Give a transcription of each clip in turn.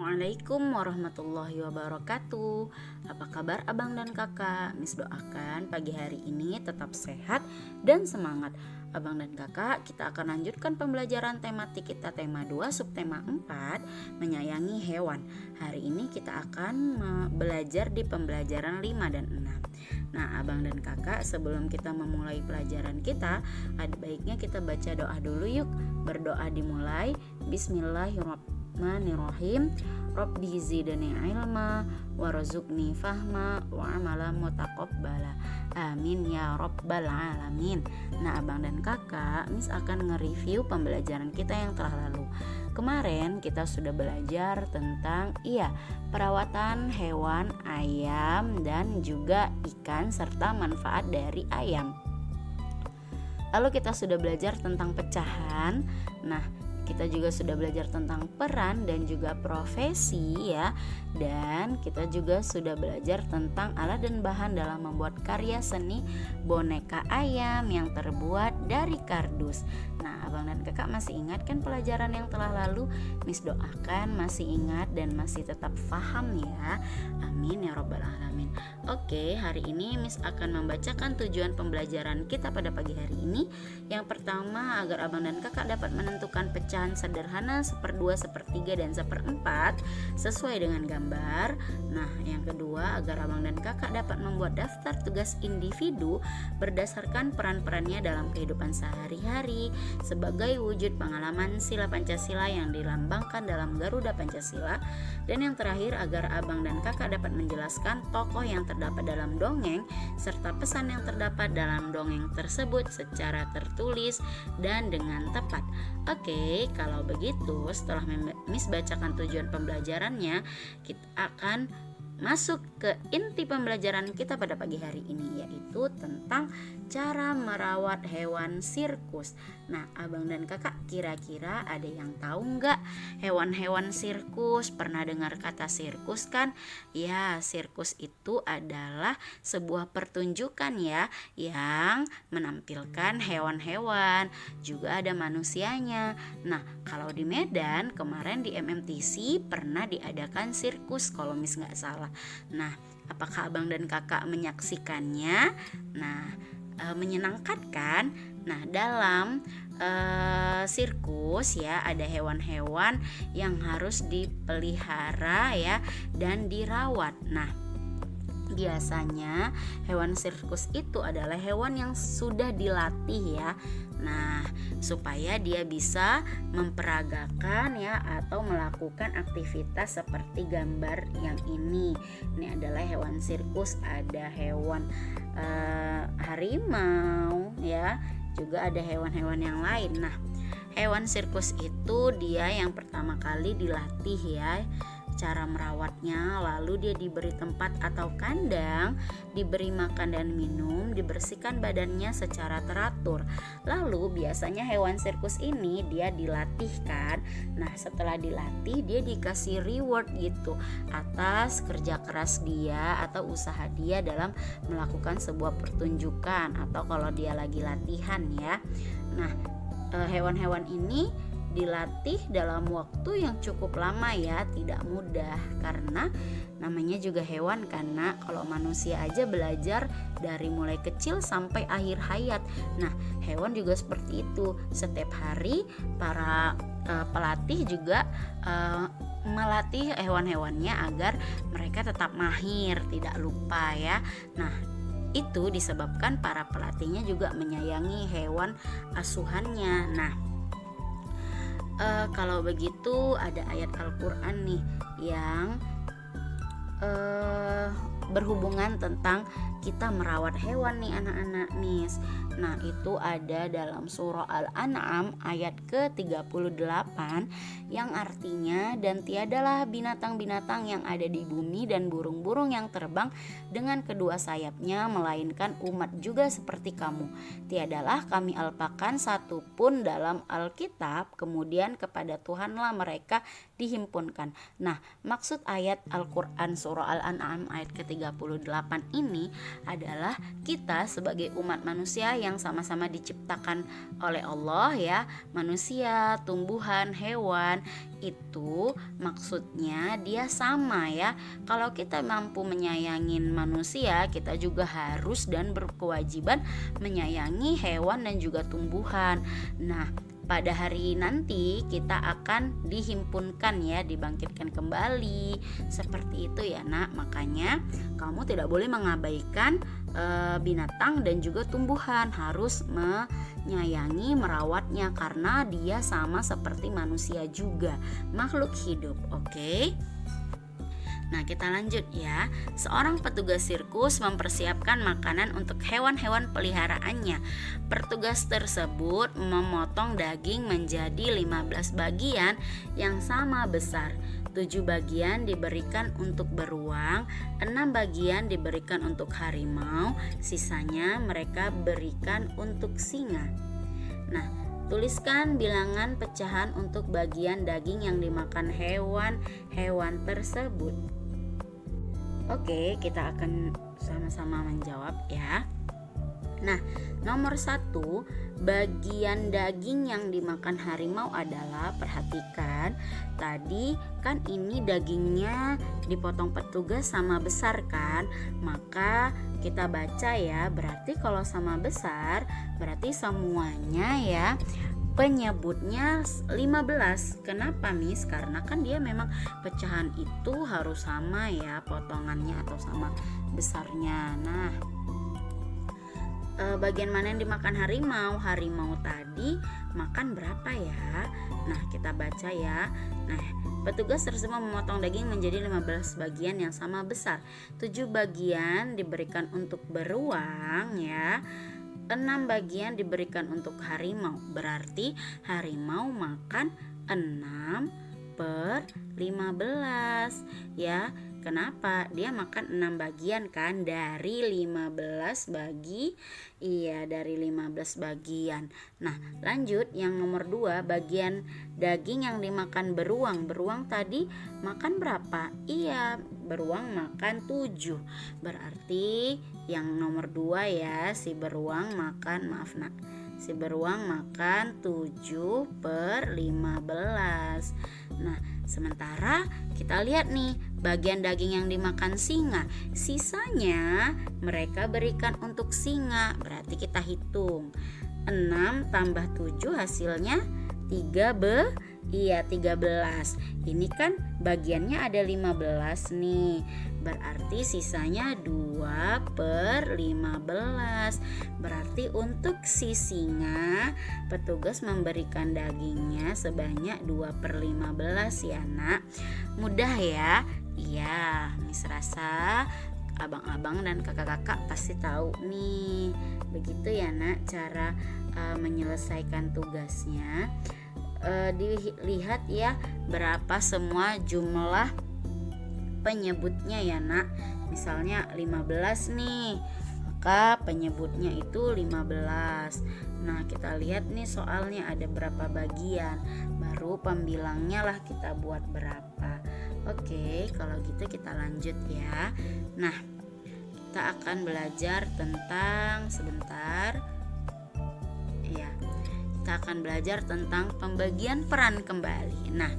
Assalamualaikum warahmatullahi wabarakatuh. Apa kabar abang dan kakak? Miss doakan pagi hari ini tetap sehat dan semangat. Abang dan kakak, kita akan lanjutkan pembelajaran tematik kita tema 2 subtema 4 menyayangi hewan. Hari ini kita akan belajar di pembelajaran 5 dan 6. Nah, abang dan kakak, sebelum kita memulai pelajaran kita, ada baiknya kita baca doa dulu yuk. Berdoa dimulai. Bismillahirrahmanirrahim. Rabbi zidni ilma warzuqni fahma wa amalan mutaqabbala. Amin ya rabbal alamin. Nah, abang dan kakak, Miss akan nge-review pembelajaran kita yang telah lalu. Kemarin kita sudah belajar tentang perawatan hewan, ayam dan juga ikan serta manfaat dari ayam. Lalu kita sudah belajar tentang pecahan. Nah, kita juga sudah belajar tentang peran dan juga profesi ya. Dan kita juga sudah belajar tentang alat dan bahan dalam membuat karya seni boneka ayam yang terbuat dari kardus. Nah, abang dan kakak masih ingat kan pelajaran yang telah lalu? Miss doakan masih ingat dan masih tetap paham ya. Amin ya rabbal alamin. Oke, hari ini Miss akan membacakan tujuan pembelajaran kita pada pagi hari ini. Yang pertama, agar abang dan kakak dapat menentukan pecahan sederhana 1/2, 1/3 dan 1/4 sesuai dengan gambar. Nah, yang kedua, agar abang dan kakak dapat membuat daftar tugas individu berdasarkan peran-perannya dalam kehidupan sehari-hari sebagai wujud pengalaman sila Pancasila yang dilambangkan dalam Garuda Pancasila. Dan yang terakhir, agar abang dan kakak dapat menjelaskan tokoh yang terdapat dalam dongeng serta pesan yang terdapat dalam dongeng tersebut secara tertulis dan dengan tepat. Oke, kalau begitu setelah Miss bacakan tujuan pembelajarannya, kita akan masuk ke inti pembelajaran kita pada pagi hari ini, yaitu tentang cara merawat hewan sirkus. Nah, abang dan kakak, kira-kira ada yang tahu nggak hewan-hewan sirkus? Pernah dengar kata sirkus kan? Ya, sirkus itu adalah sebuah pertunjukan ya, yang menampilkan hewan-hewan, juga ada manusianya. Nah, kalau di Medan kemarin di MMTC pernah diadakan sirkus kalau Miss nggak salah. Nah, apakah abang dan kakak menyaksikannya? Nah, menyenangkan kan? Nah, dalam sirkus ya ada hewan-hewan yang harus dipelihara ya dan dirawat. Nah, biasanya hewan sirkus itu adalah hewan yang sudah dilatih ya. Nah, supaya dia bisa memperagakan ya atau melakukan aktivitas seperti gambar yang ini. Ini adalah hewan sirkus, ada hewan harimau ya, juga ada hewan-hewan yang lain. Nah, hewan sirkus itu dia yang pertama kali dilatih ya cara merawatnya, lalu dia diberi tempat atau kandang, diberi makan dan minum, dibersihkan badannya secara teratur. Lalu biasanya hewan sirkus ini dia dilatih kan. Nah, setelah dilatih dia dikasih reward gitu atas kerja keras dia atau usaha dia dalam melakukan sebuah pertunjukan atau kalau dia lagi latihan ya. Nah, hewan-hewan ini dilatih dalam waktu yang cukup lama ya, tidak mudah karena namanya juga hewan karena kalau manusia aja belajar dari mulai kecil sampai akhir hayat. Nah, hewan juga seperti itu. Setiap hari para pelatih juga melatih hewan-hewannya agar mereka tetap mahir, tidak lupa ya. Nah, itu disebabkan para pelatihnya juga menyayangi hewan asuhannya. Nah, kalau begitu ada ayat Al-Quran nih yang berhubungan tentang kita merawat hewan nih anak-anak Miss. Nah, itu ada dalam surah Al-An'am ayat ke-38 yang artinya, dan tiadalah binatang-binatang yang ada di bumi dan burung-burung yang terbang dengan kedua sayapnya melainkan umat juga seperti kamu. Tiadalah kami alpakan satu pun dalam Alkitab, kemudian kepada Tuhanlah mereka dihimpunkan. Nah, maksud ayat Al-Quran surah Al-An'am ayat ke-38 ini adalah kita sebagai umat manusia yang sama-sama diciptakan oleh Allah ya, manusia, tumbuhan, hewan, itu maksudnya dia sama ya. Kalau kita mampu menyayangin manusia, kita juga harus dan berkewajiban menyayangi hewan dan juga tumbuhan. Nah, pada hari nanti kita akan dihimpunkan ya, dibangkitkan kembali seperti itu ya nak. Makanya kamu tidak boleh mengabaikan binatang dan juga tumbuhan, harus menyayangi, merawatnya karena dia sama seperti manusia juga, makhluk hidup. Oke? Nah, kita lanjut ya. Seorang petugas sirkus mempersiapkan makanan untuk hewan-hewan peliharaannya. Petugas tersebut memotong daging menjadi 15 bagian yang sama besar. 7 bagian diberikan untuk beruang, 6 bagian diberikan untuk harimau, sisanya mereka berikan untuk singa. Nah, tuliskan bilangan pecahan untuk bagian daging yang dimakan hewan-hewan tersebut. Oke, kita akan sama-sama menjawab ya. Nah, nomor 1, bagian daging yang dimakan harimau adalah, perhatikan, tadi kan ini dagingnya dipotong petugas sama besar kan, maka kita baca ya, berarti kalau sama besar berarti semuanya ya penyebutnya 15. Kenapa Miss? Karena kan dia memang pecahan itu harus sama ya potongannya atau sama besarnya. Nah, bagian mana yang dimakan harimau? Harimau tadi makan berapa ya? Nah, kita baca ya. Nah, petugas tersebut memotong daging menjadi 15 bagian yang sama besar. 7 bagian diberikan untuk beruang ya. 6 bagian diberikan untuk harimau. Berarti harimau makan 6/15 ya. Kenapa? Dia makan 6 bagian kan dari 15 dari 15 bagian. Nah, lanjut yang nomor 2, bagian daging yang dimakan beruang. Beruang tadi makan berapa? Iya, beruang makan 7. Berarti yang nomor 2 ya, si beruang makan 7/15. Nah, sementara kita lihat nih bagian daging yang dimakan singa, sisanya mereka berikan untuk singa. Berarti kita hitung 6 tambah 7 hasilnya 13. Ini kan bagiannya ada 15 nih, berarti sisanya 2/15. Berarti untuk si singa petugas memberikan dagingnya sebanyak 2/15 ya nak. Mudah ya? Iya, Miss rasa abang-abang dan kakak-kakak pasti tahu nih. Begitu ya nak cara menyelesaikan tugasnya. Dilihat ya berapa semua jumlah penyebutnya ya nak. Misalnya 15 nih, maka penyebutnya itu 15. Nah, kita lihat nih soalnya ada berapa bagian, baru pembilangnya lah kita buat berapa. Oke, kalau gitu kita lanjut ya. Nah, kita akan belajar tentang kita akan belajar tentang pembagian peran kembali. Nah,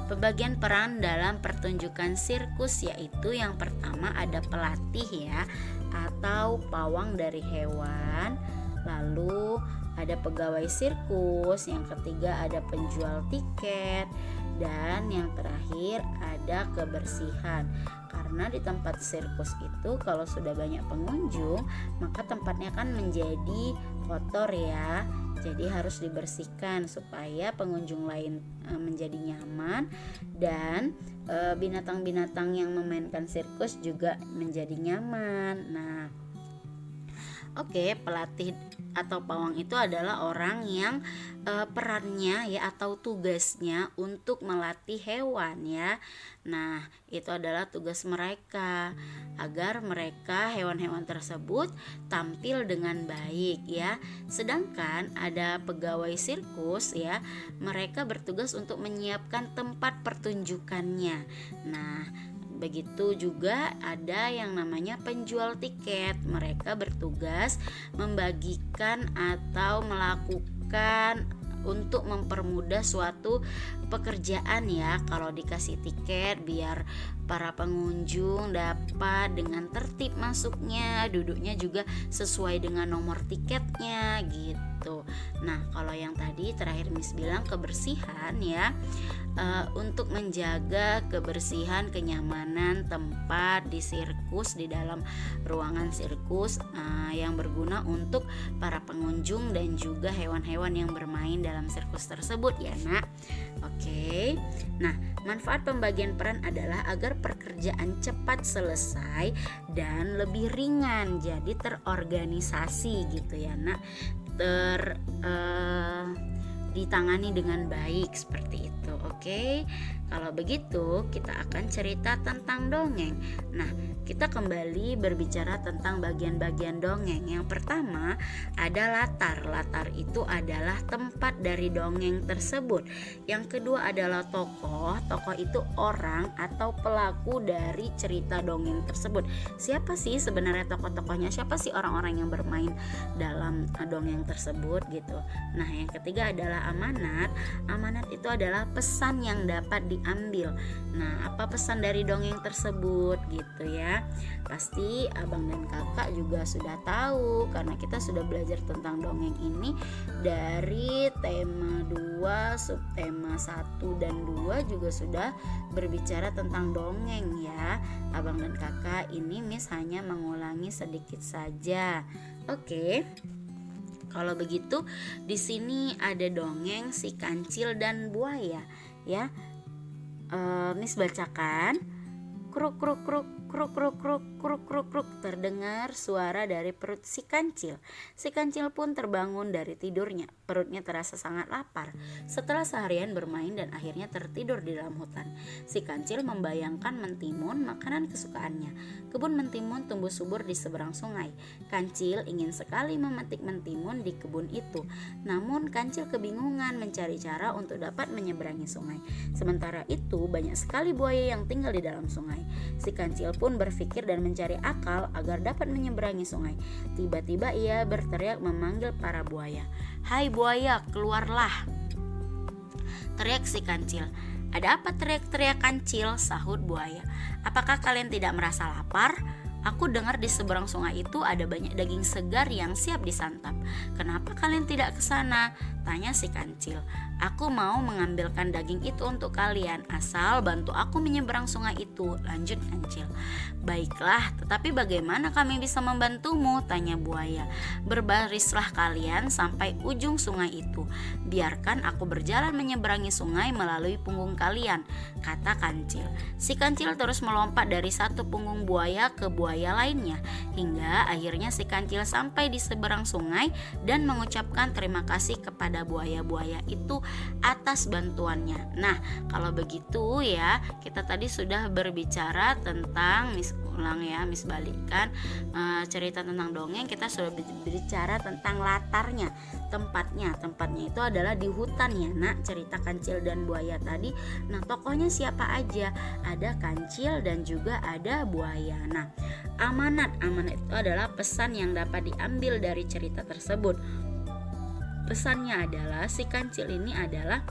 pembagian peran dalam pertunjukan sirkus yaitu yang pertama ada pelatih ya atau pawang dari hewan, lalu ada pegawai sirkus, yang ketiga ada penjual tiket, dan yang terakhir ada kebersihan. Karena di tempat sirkus itu kalau sudah banyak pengunjung, maka tempatnya kan menjadi kotor ya. Jadi harus dibersihkan supaya pengunjung lain menjadi nyaman dan binatang-binatang yang memainkan sirkus juga menjadi nyaman. Nah, oke, pelatih atau pawang itu adalah orang yang perannya ya atau tugasnya untuk melatih hewan ya. Nah, itu adalah tugas mereka agar mereka hewan-hewan tersebut tampil dengan baik ya. Sedangkan ada pegawai sirkus ya, mereka bertugas untuk menyiapkan tempat pertunjukannya. Nah, Begitu juga ada yang namanya penjual tiket. Mereka bertugas membagikan atau melakukan untuk mempermudah suatu pekerjaan ya. Kalau dikasih tiket biar para pengunjung dapat dengan tertib masuknya, duduknya juga sesuai dengan nomor tiketnya gitu. Nah, kalau yang tadi terakhir Miss bilang kebersihan ya, untuk menjaga kebersihan, kenyamanan tempat di sirkus, di dalam ruangan sirkus yang berguna untuk para pengunjung dan juga hewan-hewan yang bermain dalam sirkus tersebut ya nak. Oke. Nah, manfaat pembagian peran adalah agar pekerjaan cepat selesai dan lebih ringan, jadi terorganisasi gitu ya nak, ditangani dengan baik seperti itu. Oke. Kalau begitu kita akan cerita tentang dongeng. Nah, kita kembali berbicara tentang bagian-bagian dongeng. Yang pertama ada latar. Latar itu adalah tempat dari dongeng tersebut. Yang kedua adalah tokoh. Tokoh itu orang atau pelaku dari cerita dongeng tersebut. Siapa sih sebenarnya tokoh-tokohnya? Siapa sih orang-orang yang bermain dalam dongeng tersebut gitu. Nah, yang ketiga adalah amanat. Amanat itu adalah pesan yang dapat diambil. Nah, apa pesan dari dongeng tersebut gitu ya. Pasti abang dan kakak juga sudah tahu karena kita sudah belajar tentang dongeng ini dari tema 2, subtema 1 dan 2 juga sudah berbicara tentang dongeng ya. Abang dan kakak ini Miss hanya mengulangi sedikit saja. Oke. Kalau begitu di sini ada dongeng si kancil dan buaya ya. Miss bacakan. Kruk kruk kruk kruk kruk kruk kruk kruk kruk, terdengar suara dari perut si kancil. Si kancil pun terbangun dari tidurnya. Perutnya terasa sangat lapar setelah seharian bermain dan akhirnya tertidur di dalam hutan. Si kancil membayangkan mentimun, makanan kesukaannya. Kebun mentimun tumbuh subur di seberang sungai. Kancil ingin sekali memetik mentimun di kebun itu. Namun kancil kebingungan mencari cara untuk dapat menyeberangi sungai. Sementara itu banyak sekali buaya yang tinggal di dalam sungai. Si kancil pun berpikir dan mencari akal agar dapat menyeberangi sungai. Tiba-tiba ia berteriak memanggil para buaya. "Hai buaya, keluarlah!" teriak si kancil. "Ada apa teriak-teriak kancil?" sahut buaya. "Apakah kalian tidak merasa lapar? Aku dengar di seberang sungai itu ada banyak daging segar yang siap disantap. Kenapa kalian tidak ke sana?" tanya si kancil. "Aku mau mengambilkan daging itu untuk kalian, asal bantu aku menyeberang sungai itu," lanjut kancil. "Baiklah, tetapi bagaimana kami bisa membantumu?" tanya buaya. "Berbarislah kalian sampai ujung sungai itu. Biarkan aku berjalan menyeberangi sungai melalui punggung kalian," kata kancil. Si kancil terus melompat dari satu punggung buaya ke buaya lainnya, hingga akhirnya si kancil sampai di seberang sungai dan mengucapkan terima kasih kepada buaya-buaya itu atas bantuannya. Nah, kalau begitu ya, kita tadi sudah berbicara tentang, Miss ulang ya, Miss balikkan cerita tentang dongeng. Kita sudah berbicara tentang latarnya, tempatnya itu adalah di hutan ya nak, cerita kancil dan buaya tadi. Nah, tokohnya siapa aja? Ada kancil dan juga ada buaya. Nah, amanat itu adalah pesan yang dapat diambil dari cerita tersebut. Pesannya adalah si kancil ini adalah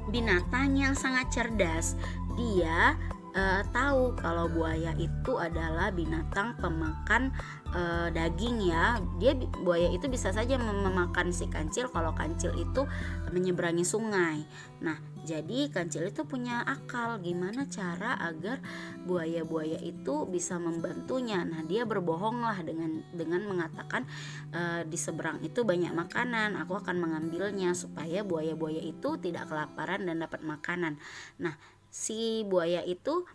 binatang yang sangat cerdas. Dia tahu kalau buaya itu adalah binatang pemakan daging ya. Buaya itu bisa saja memakan si kancil kalau kancil itu menyeberangi sungai. Nah, jadi kancil itu punya akal gimana cara agar buaya-buaya itu bisa membantunya. Nah, dia berbohonglah dengan mengatakan di seberang itu banyak makanan, aku akan mengambilnya supaya buaya-buaya itu tidak kelaparan dan dapat makanan. Nah, si buaya itu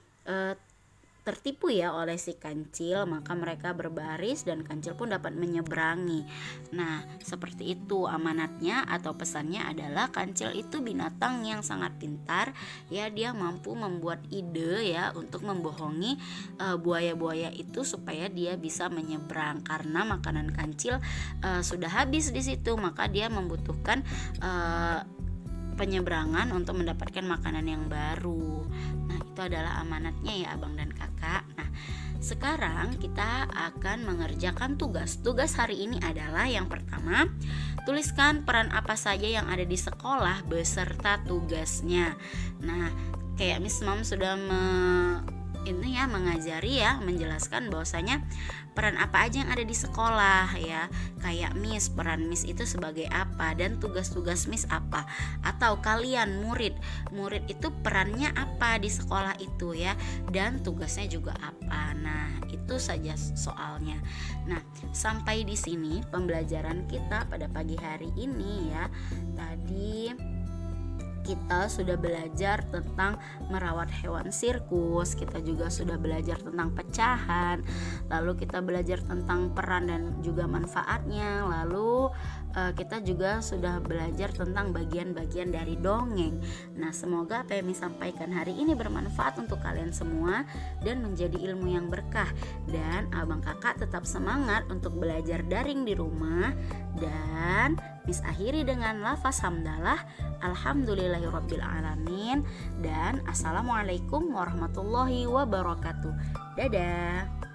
tertipu ya oleh si kancil, maka mereka berbaris dan kancil pun dapat menyeberangi. Nah, seperti itu amanatnya atau pesannya adalah kancil itu binatang yang sangat pintar ya, dia mampu membuat ide ya untuk membohongi buaya-buaya itu supaya dia bisa menyeberang, karena makanan kancil sudah habis di situ, maka dia membutuhkan penyeberangan untuk mendapatkan makanan yang baru. Nah, itu adalah amanatnya ya abang dan kakak. Nah, sekarang kita akan mengerjakan tugas. Tugas hari ini adalah yang pertama, tuliskan peran apa saja yang ada di sekolah beserta tugasnya. Nah, kayak Miss Mom sudah mengajari ya, menjelaskan bahwasanya peran apa aja yang ada di sekolah ya. Kayak Miss, peran Miss itu sebagai apa dan tugas-tugas Miss apa. Atau kalian murid itu perannya apa di sekolah itu ya, dan tugasnya juga apa. Nah, itu saja soalnya. Nah, sampai di sini pembelajaran kita pada pagi hari ini ya. Tadi kita sudah belajar tentang merawat hewan sirkus, kita juga sudah belajar tentang pecahan, lalu kita belajar tentang peran dan juga manfaatnya, lalu kita juga sudah belajar tentang bagian-bagian dari dongeng. Nah, semoga apa yang disampaikan hari ini bermanfaat untuk kalian semua dan menjadi ilmu yang berkah. Dan abang kakak tetap semangat untuk belajar daring di rumah. Dan Miss akhiri dengan lafaz hamdalah, alhamdulillahirrabbilalamin, dan assalamualaikum warahmatullahi wabarakatuh. Dadah.